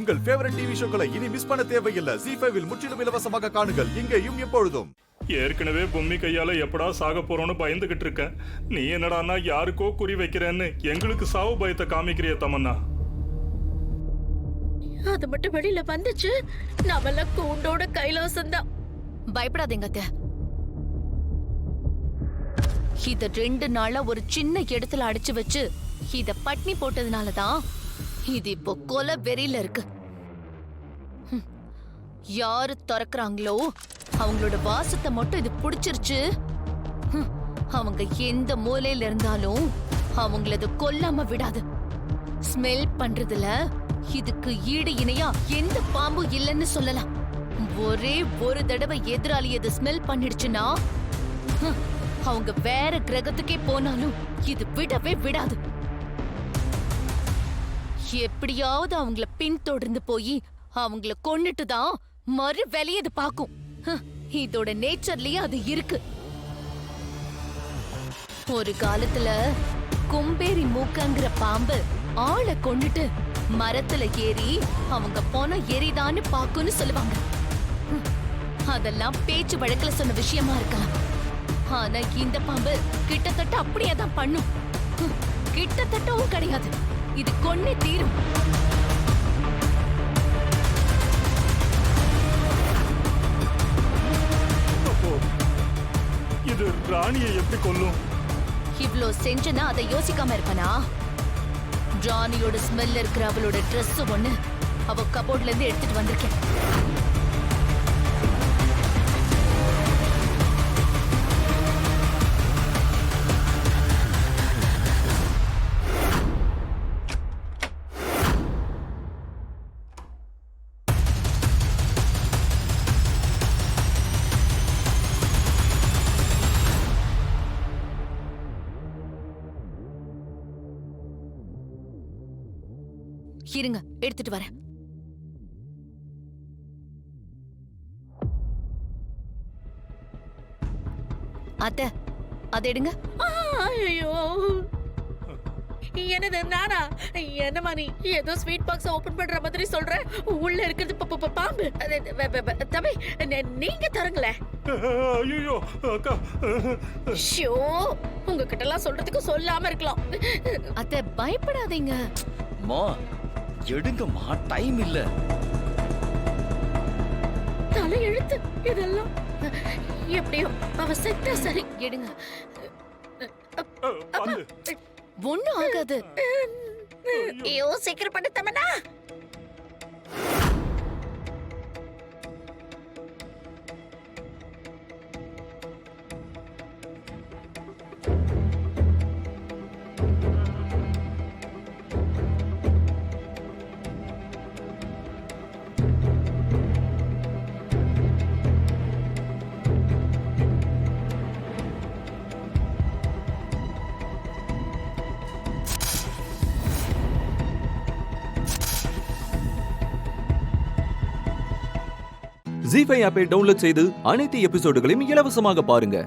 உங்கள் favourite TV ஷோக்களை இனி miss பண்ண தேவையில்லை. ZEE5 இல் முற்றிலும் இலவசமாக காணுங்கள். இங்கேயும் எப்பொழுதும். ஏற்கனவே பொம்மி கையால எப்படா சாக போறோம்னு பயந்துகிட்டு இருக்கேன். நீ என்னடான்னா யாருக்கோ குறி வைக்கிறேன்னு எங்களுக்கு சாவு பயத்தை காமிக்கிறிய தமன்னா. அது மட்டும் வெளியில வந்துச்சு, நாமெல்லாம் கூண்டோட கைலாசம் தான். பயப்படாதீங்க அத்தை. இத 2 நாளா ஒரு சின்ன இடத்துல அடிச்சு வச்சு இத பட்னி போட்டதுனாலதான் இது இப்போ கொலை வெறியில இருக்கு. யாரு திறக்கிறாங்களோ அவங்களோட வாசத்தை மட்டும் இது புடிச்சிருச்சு. அவங்க எந்த மூலையில இருந்தாலும் அவங்களது கொல்லாம விடாது. ஸ்மெல் பண்றதுல இதுக்கு ஈடு இணையா எந்த பாம்பும் இல்லைன்னு சொல்லலாம். ஒரே ஒரு தடவை எதிராளி அதை ஸ்மெல் பண்ணிடுச்சுன்னா அவங்க வேற கிரகத்துக்கே போனாலும் இது விடவே விடாது. எப்படியாவது அவங்கள பின்தொடர்ந்து போய் அவங்கள கொன்னுட்டு தான் மறு வேலையை பாக்கும். இதோட நேச்சர்லயே அது இருக்கு. ஒரு காலத்துல கொம்பேரி மூக்கங்கிற பாம்பு ஆளை கொன்னுட்டு மரத்துல ஏறி அவங்க போன எரிதான்னு பாக்குன்னு சொல்லுவாங்க. அதெல்லாம் பேச்சு வழக்குல சொன்ன விஷயமா இருக்கலாம். ஆனா இந்த பாம்பு கிட்டத்தட்ட அப்படியே தான் பண்ணும். கிட்டத்தட்டவும் கிடையாது, இது கொன்னே தீரும். இது ராணியை எப்படி கொல்லும்? இவ்ளோ செஞ்சனா அதை யோசிக்காம இருப்பனா? ராணியோட ஸ்மெல் இருக்கிற அவளோட ட்ரெஸ் ஒண்ணு அவ கபோர்ட்ல இருந்து எடுத்துட்டு வந்திருக்கேன். இருங்க, எடுத்துட்டு வரேன். அத்தை, அதை எடுங்க. ஐயோ, என்னது நானா? என்னமா நீ ஏதோ ஸ்வீட் பாக்ஸ் ஓபன் பண்ற மாதிரி சொல்ற? உள்ள இருக்கிறது பாம்பு. தம்பி, நீங்க தரங்களே. ஐயோ அக்கா, ஷோ, உங்ககிட்ட எல்லாம் சொல்றதுக்கு சொல்லாம இருக்கலாம். அத்தை, பயப்படாதீங்க. மா எடுங்கம்மா, டைம் இல்ல. தலை எழுத்து இதெல்லாம். எப்படியோ அவ செத்தா சரி. எடுங்க. பாம்பு. ஒண்ணும் ஆகாது. ஐயோ, சீக்கிரம் பண்ணு தமன்னா. ZEE5 ஆப்பை டவுன்லோட் செய்து அனைத்து எபிசோடுகளையும் இலவசமாக பாருங்க.